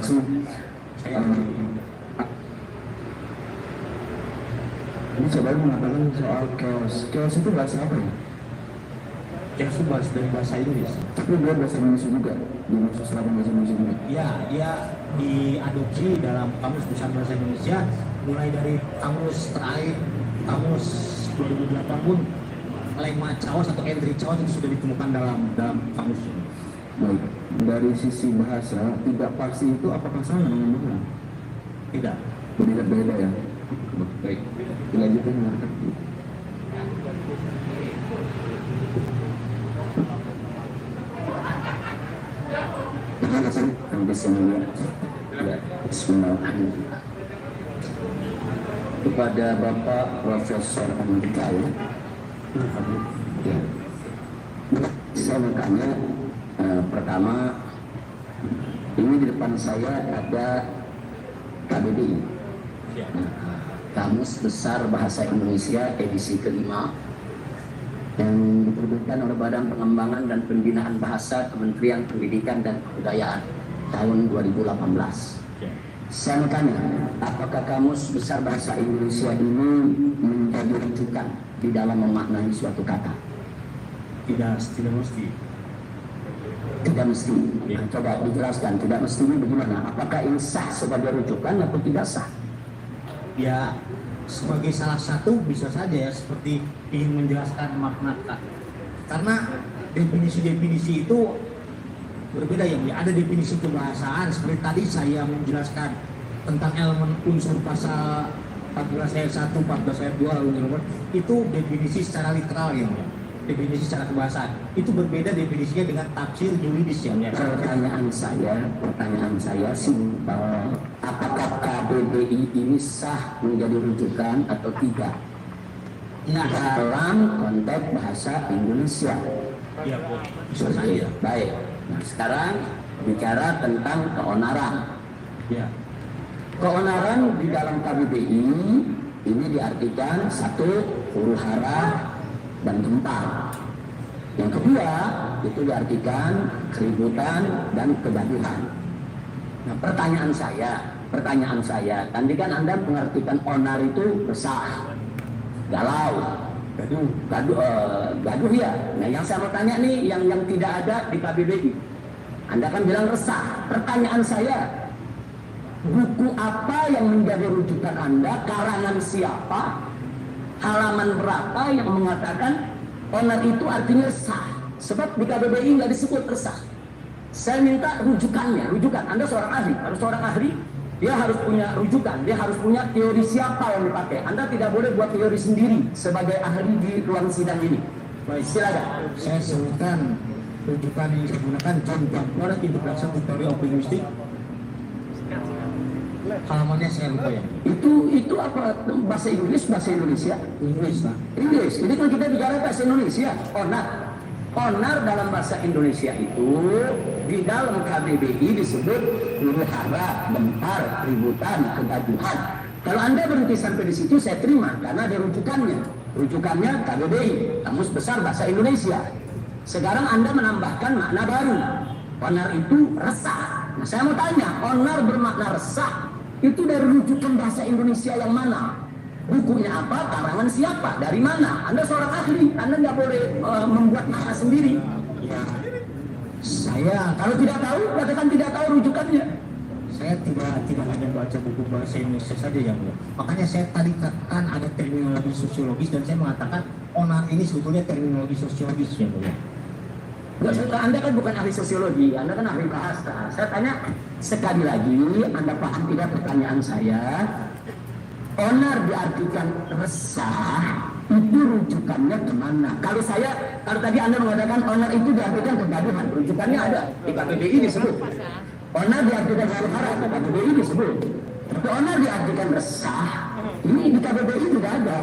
maksud ini coba mengatakan soal chaos. Chaos itu bahasa apa ya? Chaos itu bahasa dari bahasa Inggris. Tapi dia bahasa Indonesia juga. Dia masuk seragam bahasa Indonesia juga. Ya, dia diadopsi dalam Kamus Besar Bahasa Indonesia mulai dari kamus terakhir, kamus 2008 pun lemma chaos atau entry chaos itu sudah ditemukan dalam kamus ini. Baik, dari sisi bahasa tidak pasti itu apakah sama dengan benar? Tidak. Beda-beda ya. Baik, dilanjutkan dengan Bismillahirrahmanirrahim. Kepada Bapak Profesor Andika ya. Saya mau tanya pertama, ini di depan saya ada KBBI, Kamus Besar Bahasa Indonesia edisi kelima yang diterbitkan oleh Badan Pengembangan dan Pembinaan Bahasa Kementerian Pendidikan dan Kebudayaan tahun 2018. Saya mau tanya, apakah Kamus Besar Bahasa Indonesia ini menjadi rujukan di dalam memaknai suatu kata? Tidak mesti. Tidak mesti. Ya. Coba dijelaskan, tidak mestinya bagaimana? Apakah ini sah sebagai rujukan atau tidak sah? Ya, sebagai salah satu bisa saja ya, seperti ingin menjelaskan makna kata. Karena definisi-definisi itu berbeda ya. Ada definisi kebahasaan seperti tadi saya menjelaskan tentang elemen unsur pasal 14 ayat 1, 14 ayat 2 itu definisi secara literal ya. Definisi secara kebahasaan itu berbeda definisinya dengan tafsir yuridis ya. Pertanyaan saya simpel, apakah KBBI ini sah menjadi rujukan atau tidak? Nah, dalam konteks bahasa Indonesia. Iya, bisa saja. Baik. Nah, sekarang bicara tentang keonaran. Ya. Keonaran di dalam KBBI ini diartikan satu, huru hara dan gempar. Yang kedua itu diartikan keributan dan kegaduhan. Nah, pertanyaan saya, tadi kan Anda mengartikan onar itu resah, galau, gaduh ya. Nah, yang saya mau tanya nih, yang tidak ada di KBBI, Anda kan bilang resah. Pertanyaan saya, buku apa yang menjadi rujukan Anda, karangan siapa, halaman berapa yang mengatakan onar itu artinya resah? Sebab di KBBI nggak disebut resah. Saya minta rujukannya, rujukan. Anda seorang ahli, dia harus punya rujukan, dia harus punya teori siapa yang dipakai. Anda tidak boleh buat teori sendiri sebagai ahli di ruang sidang ini. Baik, silakan. Saya sebutkan rujukan yang digunakan John Butler Introduction to Theory of Linguistics. Halamannya saya lupa ya. Itu apa, bahasa Inggris, bahasa Indonesia? Inggris lah. Inggris. Ini kan kita bicara bahasa Indonesia. Onar dalam bahasa Indonesia itu di dalam KBBI disebut huru hara, gempar, keributan, kegaduhan. Kalau Anda berhenti sampai di situ saya terima karena ada rujukannya. Rujukannya KBBI, Kamus Besar Bahasa Indonesia. Sekarang Anda menambahkan makna baru. Onar itu resah. Nah, saya mau tanya, onar bermakna resah itu dari rujukan bahasa Indonesia yang mana? Bukunya apa? Karangan siapa? Dari mana? Anda seorang ahli, Anda nggak boleh membuat makna sendiri. Ya, saya Kalau tidak tahu, katakan tidak tahu rujukannya. saya tidak hanya baca buku bahasa Indonesia saja yang makanya saya tadi katakan ada terminologi sosiologis dan saya mengatakan onar ini sebetulnya terminologi sosiologis ya. Anda kan bukan ahli sosiologi, Anda kan ahli bahasa. Saya tanya sekali lagi, Anda paham tidak pertanyaan saya? Onar diartikan resah, itu rujukannya kemana? Kalau tadi Anda mengatakan onar itu diartikan kegaduhan, rujukannya ada di KBBI disebut. Onar diartikan huru hara, di KBBI disebut. Tapi onar diartikan resah, ini di KBBI tidak ada.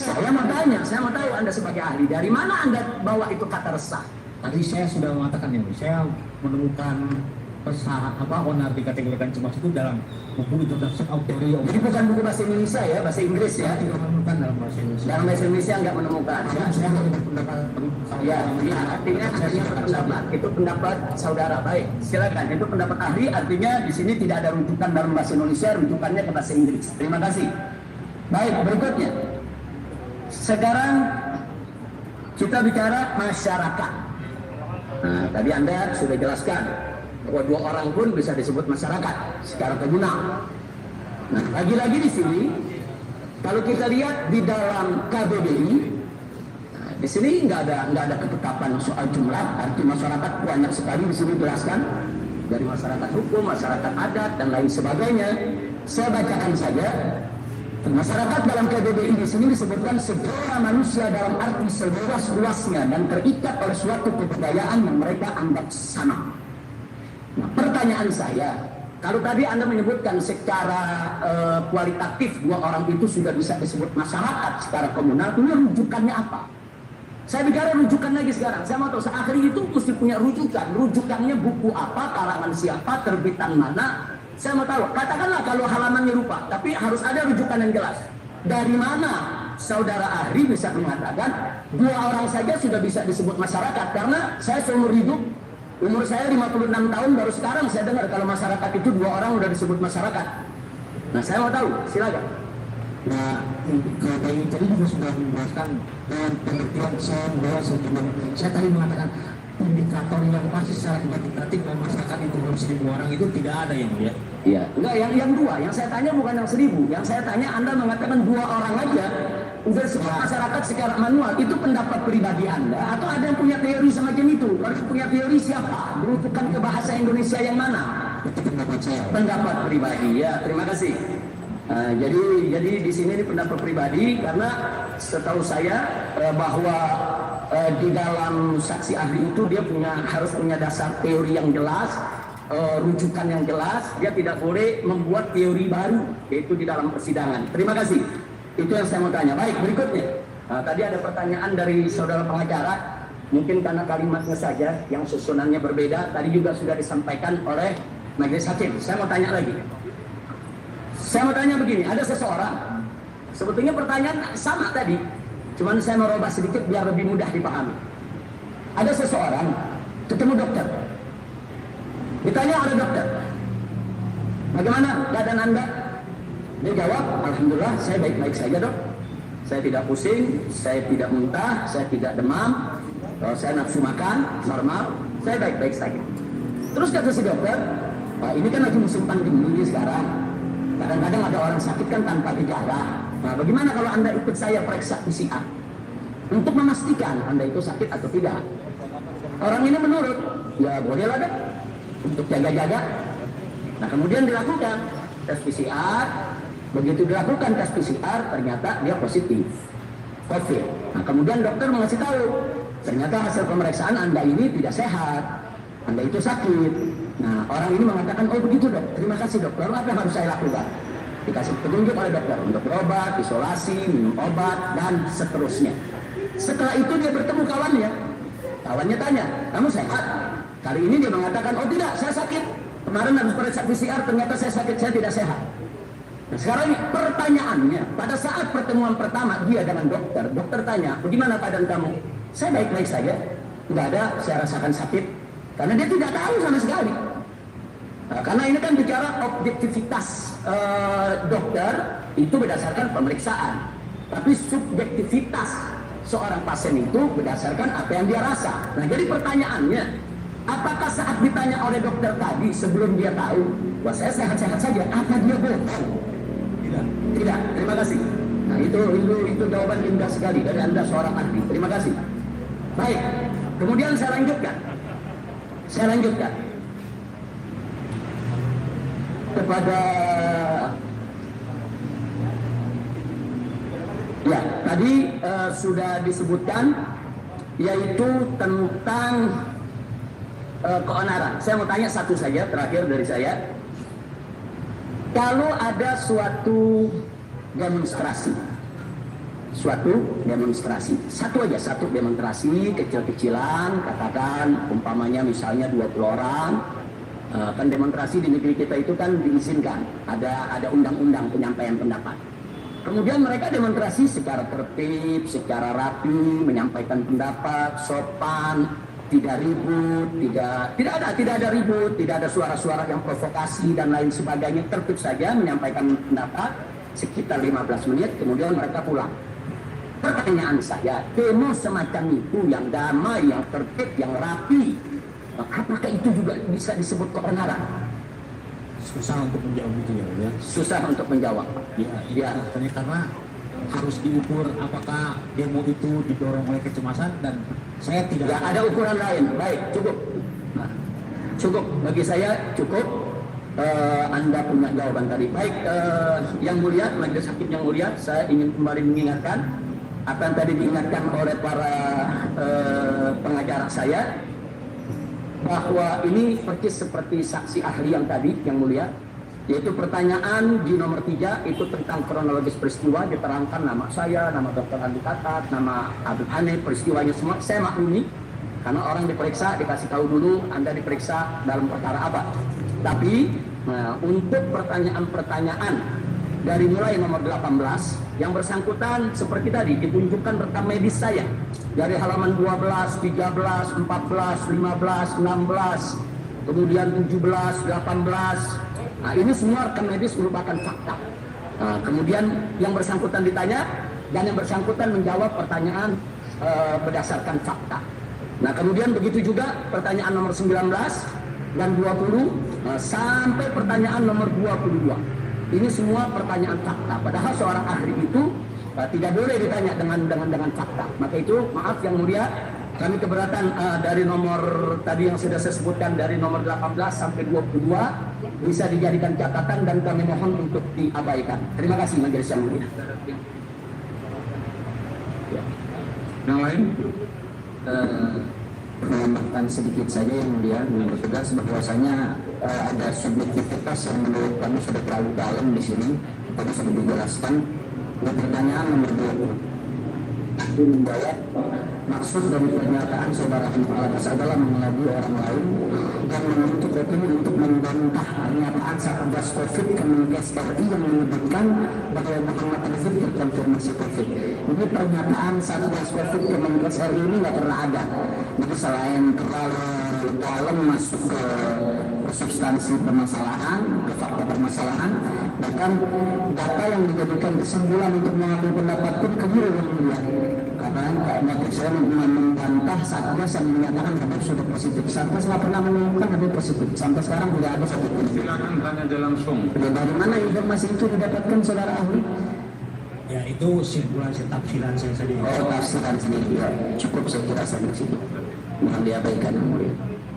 Saya mau tahu Anda sebagai ahli, dari mana Anda bawa itu kata resah? Tadi saya sudah mengatakan ya, saya menemukan onar dikategorikan cemas itu dalam buku Introduction of Theory of Jadi bukan buku bahasa Indonesia ya, bahasa Inggris ya. tidak menemukan dalam bahasa Indonesia. Dalam bahasa Indonesia nggak menemukan. Ya, Saya hanya berpendapat ya, artinya pendapat itu pendapat saudara. Baik, silakan. Itu pendapat ahli, artinya di sini tidak ada rujukan dalam bahasa Indonesia, rujukannya ke bahasa Inggris. Terima kasih. Baik, berikutnya. Sekarang kita bicara masyarakat. Nah, tadi Anda sudah jelaskan bahwa dua orang pun bisa disebut masyarakat secara komunal. Nah, lagi-lagi di sini kalau kita lihat di dalam KBBI, nah, di sini nggak ada ketetapan soal jumlah. Arti masyarakat banyak sekali di sini jelaskan dari masyarakat hukum, masyarakat adat dan lain sebagainya. Saya bacakan saja. Masyarakat dalam KBBI di sini disebutkan segala manusia dalam arti seluas-luasnya dan terikat oleh suatu kebudayaan yang mereka anggap sama. Nah, pertanyaan saya, kalau tadi Anda menyebutkan secara kualitatif dua orang itu sudah bisa disebut masyarakat secara komunal, ini rujukannya apa? Saya bicara rujukan lagi sekarang. Saya mau tahu, ahli itu mesti punya rujukan. Rujukannya buku apa, karangan siapa, terbitan mana? Saya mau tahu. Katakanlah kalau halamannya lupa, tapi harus ada rujukan yang jelas. Dari mana saudara ahli bisa mengatakan dua orang saja sudah bisa disebut masyarakat? Karena saya seumur hidup, umur saya 56 tahun, baru sekarang saya dengar kalau masyarakat itu dua orang sudah disebut masyarakat. Nah, saya mau tahu, silakan. Nah, kalau tadi juga sudah menjelaskan dengan pengertian saya tadi mengatakan indikator yang pasti secara kuantitatif dan masyarakat itu dalam 1.000 orang itu tidak ada yang ya. Iya, enggak, yang dua. Yang saya tanya bukan yang 1.000. Yang saya tanya Anda mengatakan dua orang aja udah semua masyarakat secara manual. Itu pendapat pribadi Anda atau ada yang punya teori semacam itu? Kalau punya teori siapa? Berujukan ke bahasa Indonesia yang mana? Itu pendapat saya. Pendapat pribadi. Ya, terima kasih. Jadi di sini ini pendapat pribadi karena setahu saya bahwa di dalam saksi ahli itu dia harus punya dasar teori yang jelas, rujukan yang jelas. Dia tidak boleh membuat teori baru, yaitu di dalam persidangan. Terima kasih. Itu yang saya mau tanya. Baik, berikutnya. Tadi ada pertanyaan dari saudara pengacara. Mungkin karena kalimatnya saja yang susunannya berbeda. Tadi juga sudah disampaikan oleh majelis hakim. Saya mau tanya lagi. Saya mau tanya begini, ada seseorang, sebetulnya pertanyaan sama tadi, cuman saya merubah sedikit biar lebih mudah dipahami. Ada seseorang ketemu dokter, ditanya oleh dokter, bagaimana keadaan Anda? Dia jawab, alhamdulillah saya baik-baik saja dok. Saya tidak pusing, saya tidak muntah, saya tidak demam, saya nafsu makan, normal, saya baik-baik saja. Terus kata si dokter, ini kan lagi musim pandemi sekarang. Kadang-kadang ada orang sakit kan tanpa gejala. Nah, bagaimana kalau Anda ikut saya periksa PCR untuk memastikan Anda itu sakit atau tidak? Orang ini menurut, ya bolehlah deh, untuk jaga-jaga. Nah, kemudian dilakukan tes PCR. Begitu dilakukan tes PCR, ternyata dia positif COVID. Nah, kemudian dokter mengasih tahu, ternyata hasil pemeriksaan Anda ini tidak sehat. Anda itu sakit. Nah, orang ini mengatakan, oh begitu dok, terima kasih dok, lalu apa yang harus saya lakukan? Dikasih petunjuk oleh dokter untuk berobat, isolasi, minum obat, dan seterusnya. Setelah itu dia bertemu kawannya. Kawannya tanya, kamu sehat? Kali ini dia mengatakan, oh tidak, saya sakit. Kemarin habis periksa PCR, ternyata saya sakit, saya tidak sehat. Nah, sekarang ini pertanyaannya, pada saat pertemuan pertama dia dengan dokter, dokter tanya, bagaimana keadaan kamu? Saya baik-baik saja, tidak ada saya rasakan sakit. Karena dia tidak tahu sama sekali. Nah, karena ini kan bicara objektivitas dokter itu berdasarkan pemeriksaan. Tapi subjektivitas seorang pasien itu berdasarkan apa yang dia rasa. Nah, jadi pertanyaannya, apakah saat ditanya oleh dokter tadi sebelum dia tahu, wah saya sehat-sehat saja, apa dia bohong? Tidak. Tidak. Terima kasih. Nah, itu jawaban indah sekali dari Anda seorang ahli. Terima kasih. Baik. Kemudian saya lanjutkan kepada ya tadi sudah disebutkan yaitu tentang keonaran. Saya mau tanya satu saja terakhir dari saya. Kalau ada suatu demonstrasi, satu demonstrasi kecil-kecilan, katakan umpamanya misalnya 20 orang, Kan demonstrasi di negeri kita itu kan diizinkan, ada undang-undang penyampaian pendapat. Kemudian mereka demonstrasi secara tertib, secara rapi, menyampaikan pendapat, sopan, tidak ribut, tidak ada ribut, tidak ada suara-suara yang provokasi dan lain sebagainya, tertib saja menyampaikan pendapat sekitar 15 menit, kemudian mereka pulang. Pertanyaan saya, demo semacam itu yang damai, yang tertib, yang rapi, apakah itu juga bisa disebut keonaran? Susah untuk menjawab itu ya. Susah untuk menjawab. Ya. Karena harus diukur apakah demo itu didorong oleh kecemasan, dan saya tidak. Ya, ada ukuran lain. Baik, cukup. Cukup bagi saya cukup. Anda punya jawaban tadi. Baik, yang mulia, majelis hakim yang mulia, saya ingin kembali mengingatkan apa yang tadi diingatkan oleh para pengacara saya, bahwa ini persis seperti saksi ahli yang tadi, yang mulia, yaitu pertanyaan di nomor 3 itu tentang kronologis peristiwa, diterangkan nama saya, nama Dr. Andi Tatat, nama Abdul Hanif, peristiwanya semua saya maklumi, karena orang diperiksa dikasih tahu dulu Anda diperiksa dalam perkara apa. Tapi untuk pertanyaan-pertanyaan dari mulai nomor 18 yang bersangkutan seperti tadi ditunjukkan rekam medis saya dari halaman 12, 13, 14, 15, 16, kemudian 17, 18. Nah, ini semua rekam medis merupakan fakta. Nah, kemudian yang bersangkutan ditanya dan yang bersangkutan menjawab pertanyaan berdasarkan fakta. Nah, kemudian begitu juga pertanyaan nomor 19 dan 20 sampai pertanyaan nomor 22. Ini semua pertanyaan fakta. Padahal seorang ahli itu tidak boleh ditanya dengan fakta. Maka itu, maaf yang mulia, kami keberatan dari nomor tadi yang sudah saya sebutkan, dari nomor 18 sampai 22 bisa dijadikan catatan dan kami mohon untuk diabaikan. Terima kasih majelis yang mulia. Yang lain? Menambahkan sedikit saja yang mulia, bertugas bahwasanya ada subjektivitas yang menurut kami sudah terlalu dalam di sini. Tadi sudah dijelaskan. Pertanyaan nomor 2 itu menjawab maksud dari pernyataan saudara Alatas adalah mengelabui orang lain dan menuntut opini untuk membantah pernyataan Satgas Covid Kemenkes RI yang menyebutkan bahwa Muhammad Rizik terkonfirmasi Covid. Ini pernyataan Satgas Covid Kemenkes RI ini nggak pernah ada. Jadi selain terlalu dalam masuk ke substansi permasalahan, ke fakta permasalahan, bahkan data yang dijadikan kesimpulan untuk mengambil pendapat pun keliru yang mulia. Karena Pak saya membantah Satgas yang menyatakan kabar sudah positif. Satgas nggak pernah mengumumkan kabar positif. Sampai sekarang tidak ada satu pun. Silakan tanya dia langsung. Dari mana informasi itu didapatkan, saudara ahli? Ya, itu simpulan tafsiran saya saja. Oh, tafsiran sendiri. Ya, cukup saya kira sampai sini. Mohon diabaikan yang mulia.